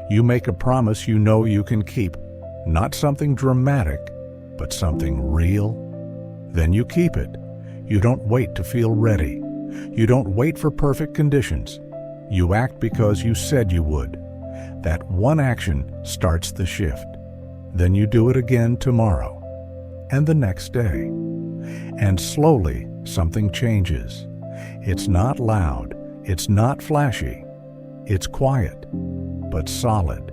You make a promise you know you can keep, not something dramatic, but something real. Then you keep it. You don't wait to feel ready. You don't wait for perfect conditions. You act because you said you would. That one action starts the shift. Then you do it again tomorrow, and the next day. And slowly, something changes. It's not loud. It's not flashy. It's quiet, but solid.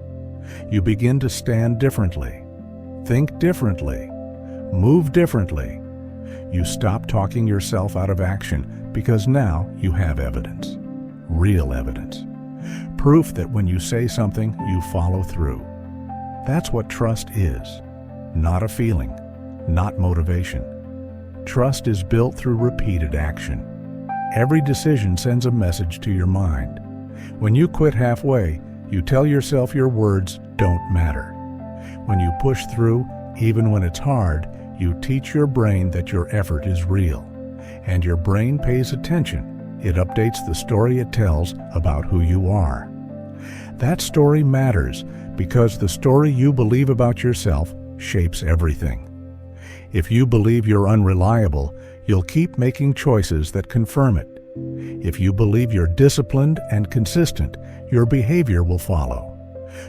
You begin to stand differently, think differently, move differently. You stop talking yourself out of action because now you have evidence, real evidence. Proof that when you say something, you follow through. That's what trust is, not a feeling, not motivation. Trust is built through repeated action. Every decision sends a message to your mind. When you quit halfway, you tell yourself your words don't matter. When you push through, even when it's hard, you teach your brain that your effort is real. And your brain pays attention. It updates the story it tells about who you are. That story matters because the story you believe about yourself shapes everything. If you believe you're unreliable, you'll keep making choices that confirm it. If you believe you're disciplined and consistent, your behavior will follow.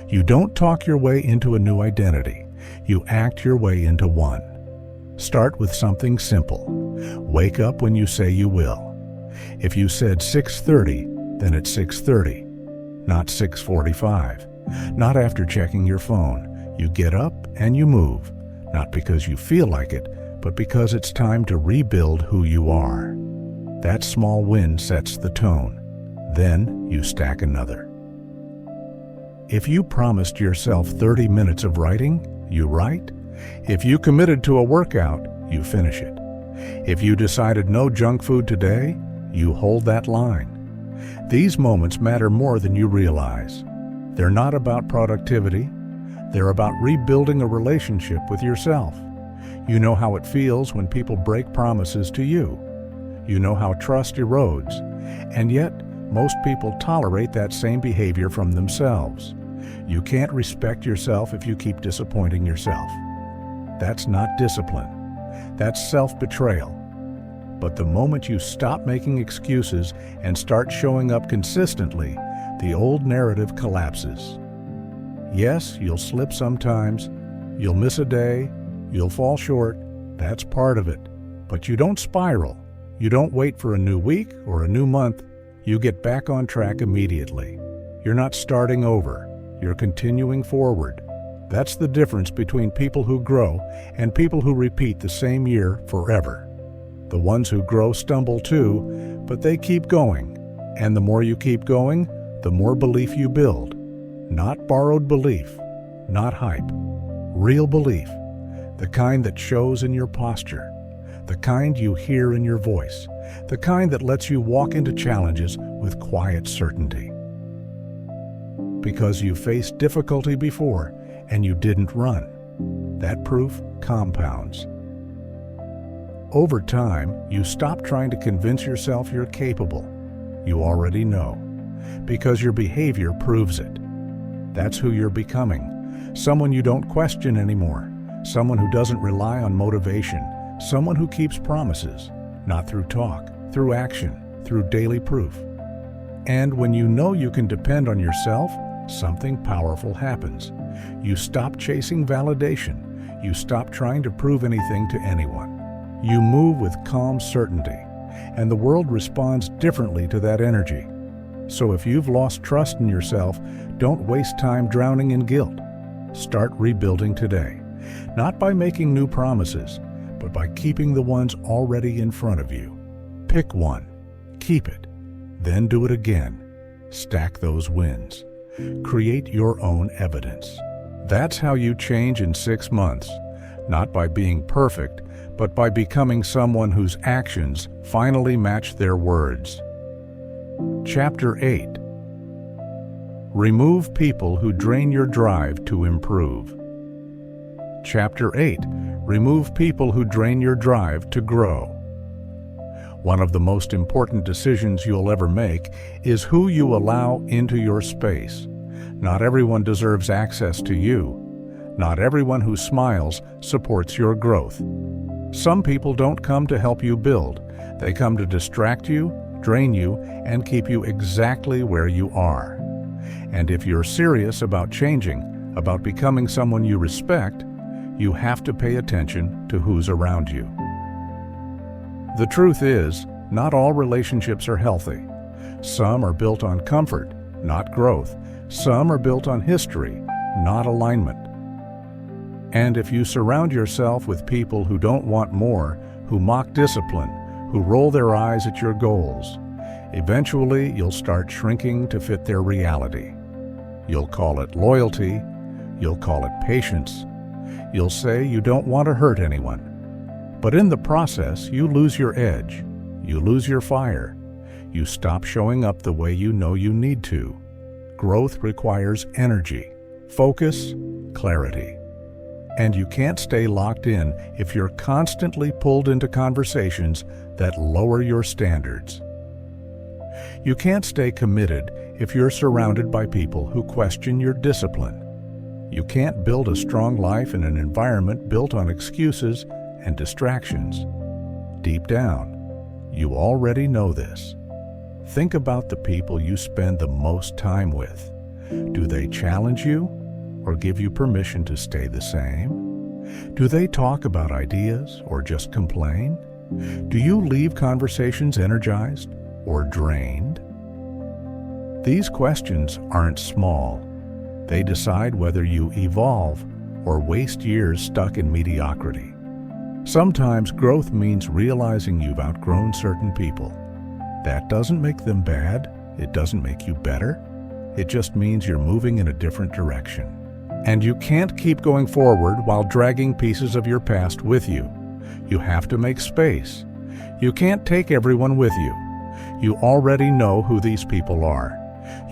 You don't talk your way into a new identity. You act your way into one. Start with something simple. Wake up when you say you will. If you said 6:30, then it's 6:30, not 6:45. Not after checking your phone. You get up and you move, not because you feel like it, but because it's time to rebuild who you are. That small win sets the tone. Then you stack another. If you promised yourself 30 minutes of writing, you write. If you committed to a workout, you finish it. If you decided no junk food today, you hold that line. These moments matter more than you realize. They're not about productivity. They're about rebuilding a relationship with yourself. You know how it feels when people break promises to you. You know how trust erodes, and yet most people tolerate that same behavior from themselves. You can't respect yourself if you keep disappointing yourself. That's not discipline. That's self-betrayal. But the moment you stop making excuses and start showing up consistently, the old narrative collapses. Yes, you'll slip sometimes. You'll miss a day. You'll fall short. That's part of it. But you don't spiral. You don't wait for a new week or a new month. You get back on track immediately. You're not starting over. You're continuing forward. That's the difference between people who grow and people who repeat the same year forever. The ones who grow stumble too, but they keep going. And the more you keep going, the more belief you build. Not borrowed belief, not hype. Real belief, the kind that shows in your posture, the kind you hear in your voice, the kind that lets you walk into challenges with quiet certainty. Because you faced difficulty before and you didn't run. That proof compounds. Over time, you stop trying to convince yourself you're capable. You already know, because your behavior proves it. That's who you're becoming. Someone you don't question anymore. Someone who doesn't rely on motivation. Someone who keeps promises, not through talk, through action, through daily proof. And when you know you can depend on yourself, something powerful happens. You stop chasing validation. You stop trying to prove anything to anyone. You move with calm certainty, and the world responds differently to that energy. So if you've lost trust in yourself, don't waste time drowning in guilt. Start rebuilding today, not by making new promises, but by keeping the ones already in front of you. Pick one, keep it, then do it again. Stack those wins. Create your own evidence. That's how you change in 6 months, not by being perfect, but by becoming someone whose actions finally match their words. Chapter 8. Remove people who drain your drive to improve. Chapter 8. Remove people who drain your drive to grow. One of the most important decisions you'll ever make is who you allow into your space. Not everyone deserves access to you. Not everyone who smiles supports your growth. Some people don't come to help you build. They come to distract you, drain you, and keep you exactly where you are. And if you're serious about changing, about becoming someone you respect, you have to pay attention to who's around you. The truth is, not all relationships are healthy. Some are built on comfort, not growth. Some are built on history, not alignment. And if you surround yourself with people who don't want more, who mock discipline, who roll their eyes at your goals, eventually you'll start shrinking to fit their reality. You'll call it loyalty. You'll call it patience. You'll say you don't want to hurt anyone. But in the process, you lose your edge. You lose your fire. You stop showing up the way you know you need to. Growth requires energy, focus, clarity. And you can't stay locked in if you're constantly pulled into conversations that lower your standards. You can't stay committed if you're surrounded by people who question your discipline. You can't build a strong life in an environment built on excuses and distractions. Deep down, you already know this. Think about the people you spend the most time with. Do they challenge you or give you permission to stay the same? Do they talk about ideas or just complain? Do you leave conversations energized or drained? These questions aren't small. They decide whether you evolve or waste years stuck in mediocrity. Sometimes growth means realizing you've outgrown certain people. That doesn't make them bad. It doesn't make you better. It just means you're moving in a different direction. And you can't keep going forward while dragging pieces of your past with you. You have to make space. You can't take everyone with you. You already know who these people are.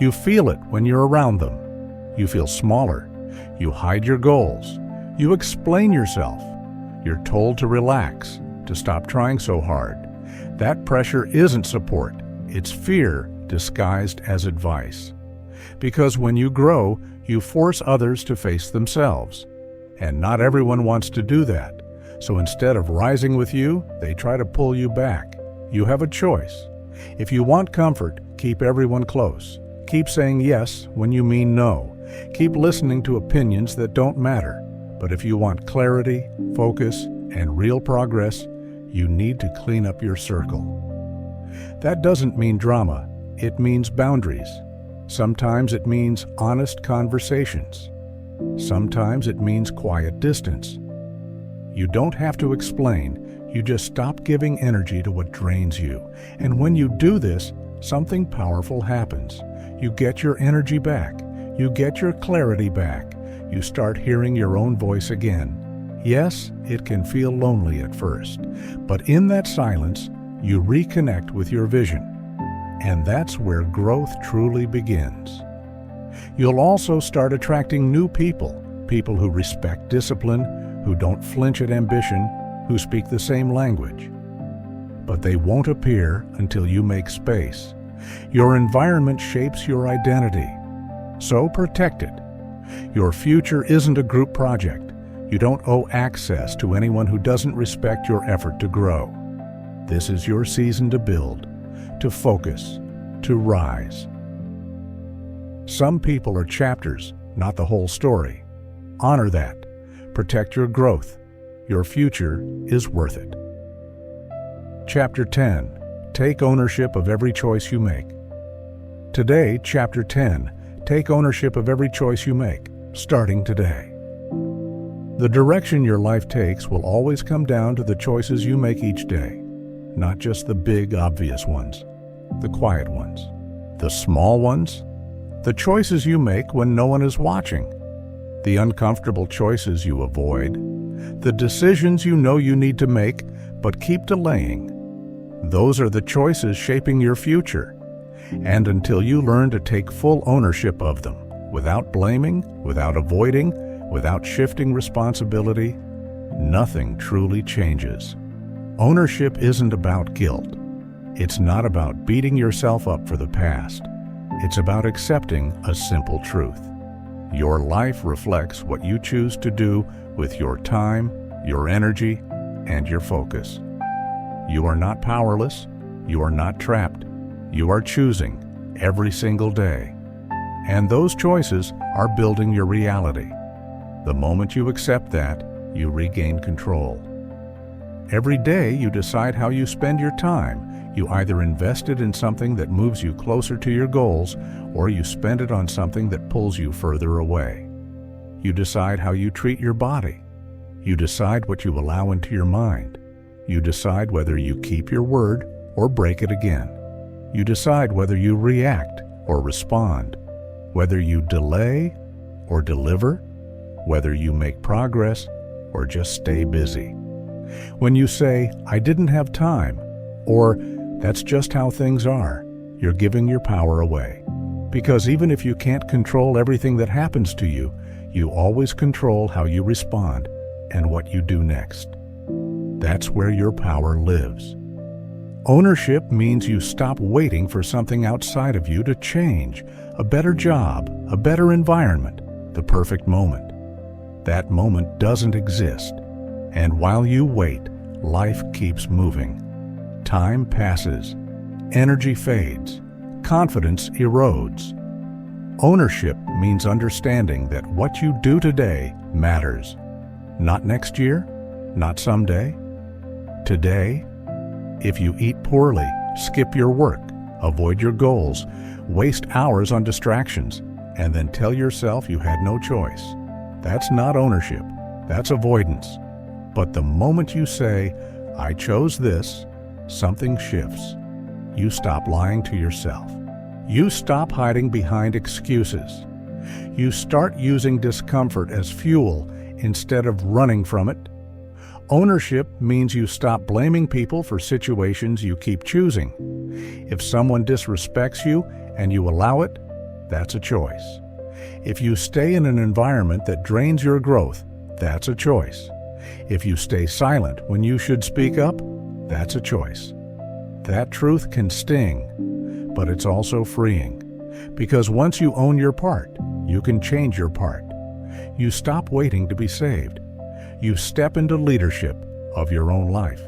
You feel it when you're around them. You feel smaller. You hide your goals. You explain yourself. You're told to relax, to stop trying so hard. That pressure isn't support. It's fear disguised as advice. Because when you grow, you force others to face themselves. And not everyone wants to do that. So instead of rising with you, they try to pull you back. You have a choice. If you want comfort, keep everyone close. Keep saying yes when you mean no. Keep listening to opinions that don't matter. But if you want clarity, focus, and real progress, you need to clean up your circle. That doesn't mean drama. It means boundaries. Sometimes it means honest conversations. Sometimes it means quiet distance. You don't have to explain. You just stop giving energy to what drains you. And when you do this, something powerful happens. You get your energy back. You get your clarity back. You start hearing your own voice again. Yes, it can feel lonely at first, but in that silence, you reconnect with your vision. And that's where growth truly begins. You'll also start attracting new people, people who respect discipline, who don't flinch at ambition, who speak the same language. But they won't appear until you make space. Your environment shapes your identity, so protect it. Your future isn't a group project. You don't owe access to anyone who doesn't respect your effort to grow. This is your season to build, to focus, to rise. Some people are chapters, not the whole story. Honor that. Protect your growth. Your future is worth it. Chapter 10. Take ownership of every choice you make. Today, Chapter 10. Take ownership of every choice you make, starting today. The direction your life takes will always come down to the choices you make each day, not just the big, obvious ones, the quiet ones, the small ones, the choices you make when no one is watching, the uncomfortable choices you avoid, the decisions you know you need to make but keep delaying. Those are the choices shaping your future. And until you learn to take full ownership of them, without blaming, without avoiding, without shifting responsibility, nothing truly changes. Ownership isn't about guilt. It's not about beating yourself up for the past. It's about accepting a simple truth. Your life reflects what you choose to do with your time, your energy, and your focus. You are not powerless. You are not trapped. You are choosing every single day. And those choices are building your reality. The moment you accept that, you regain control. Every day you decide how you spend your time. You either invest it in something that moves you closer to your goals, or you spend it on something that pulls you further away. You decide how you treat your body. You decide what you allow into your mind. You decide whether you keep your word or break it again. You decide whether you react or respond, whether you delay or deliver, whether you make progress or just stay busy. When you say, "I didn't have time," or "that's just how things are," you're giving your power away. Because even if you can't control everything that happens to you, you always control how you respond and what you do next. That's where your power lives. Ownership means you stop waiting for something outside of you to change, a better job, a better environment, the perfect moment. That moment doesn't exist. And while you wait, life keeps moving. Time passes. Energy fades. Confidence erodes. Ownership means understanding that what you do today matters. Not next year, not someday. Today. If you eat poorly, skip your work, avoid your goals, waste hours on distractions, and then tell yourself you had no choice, that's not ownership, that's avoidance. But the moment you say, "I chose this," something shifts. You stop lying to yourself. You stop hiding behind excuses. You start using discomfort as fuel instead of running from it. Ownership means you stop blaming people for situations you keep choosing. If someone disrespects you and you allow it, that's a choice. If you stay in an environment that drains your growth, that's a choice. If you stay silent when you should speak up, that's a choice. That truth can sting, but it's also freeing. Because once you own your part, you can change your part. You stop waiting to be saved. You step into leadership of your own life.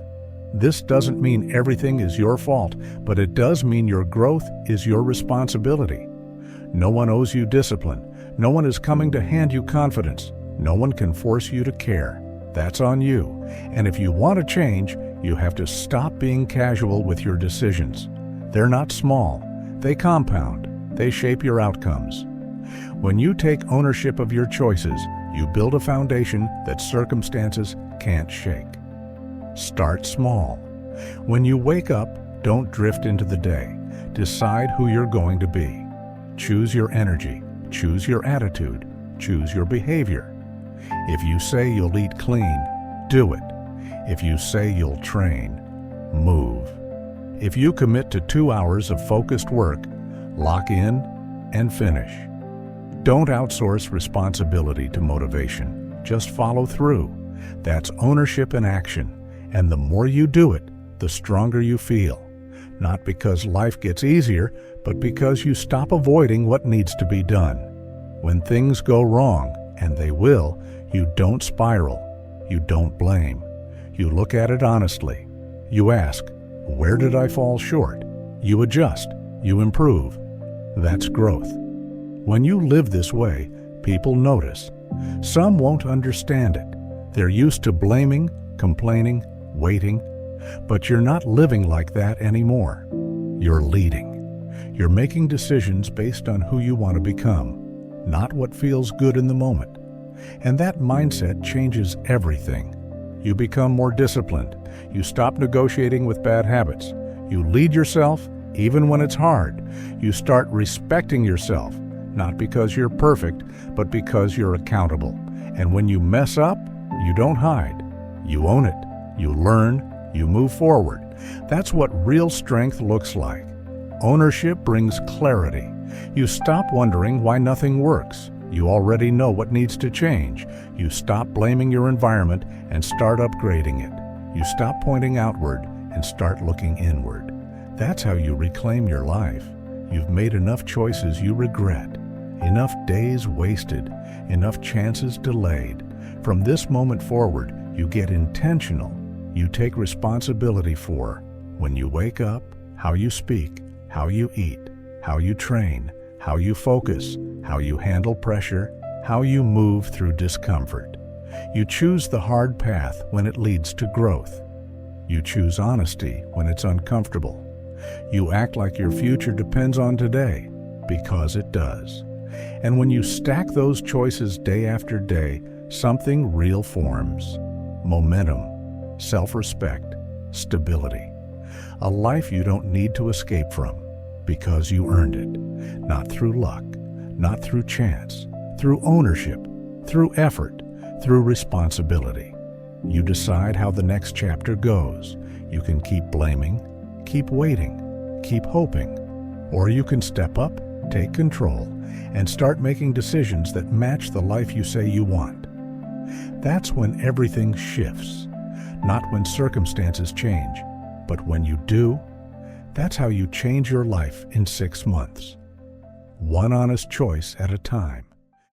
This doesn't mean everything is your fault, but it does mean your growth is your responsibility. No one owes you discipline. No one is coming to hand you confidence. No one can force you to care. That's on you. And if you want to change, you have to stop being casual with your decisions. They're not small. They compound. They shape your outcomes. When you take ownership of your choices, you build a foundation that circumstances can't shake. Start small. When you wake up, don't drift into the day. Decide who you're going to be. Choose your energy. Choose your attitude. Choose your behavior. If you say you'll eat clean, do it. If you say you'll train, move. If you commit to 2 hours of focused work, lock in and finish. Don't outsource responsibility to motivation. Just follow through. That's ownership in action. And the more you do it, the stronger you feel. Not because life gets easier, but because you stop avoiding what needs to be done. When things go wrong, and they will, you don't spiral. You don't blame. You look at it honestly. You ask, where did I fall short? You adjust. You improve. That's growth. When you live this way, people notice. Some won't understand it. They're used to blaming, complaining, waiting. But you're not living like that anymore. You're leading. You're making decisions based on who you want to become, not what feels good in the moment. And that mindset changes everything. You become more disciplined. You stop negotiating with bad habits. You lead yourself even when it's hard. You start respecting yourself, not because you're perfect, but because you're accountable. And when you mess up, you don't hide. You own it. You learn. You move forward. That's what real strength looks like. Ownership brings clarity. You stop wondering why nothing works. You already know what needs to change. You stop blaming your environment and start upgrading it. You stop pointing outward and start looking inward. That's how you reclaim your life. You've made enough choices you regret, enough days wasted, enough chances delayed. From this moment forward, you get intentional. You take responsibility for when you wake up, how you speak, how you eat, how you train, how you focus, how you handle pressure, how you move through discomfort. You choose the hard path when it leads to growth. You choose honesty when it's uncomfortable. You act like your future depends on today, because it does. And when you stack those choices day after day, something real forms. Momentum, self-respect, stability. A life you don't need to escape from, because you earned it. Not through luck, not through chance, through ownership, through effort, through responsibility. You decide how the next chapter goes. You can keep blaming, keep waiting, keep hoping, or you can step up, take control, and start making decisions that match the life you say you want. That's when everything shifts. Not when circumstances change, but when you do. That's how you change your life in 6 months. One honest choice at a time.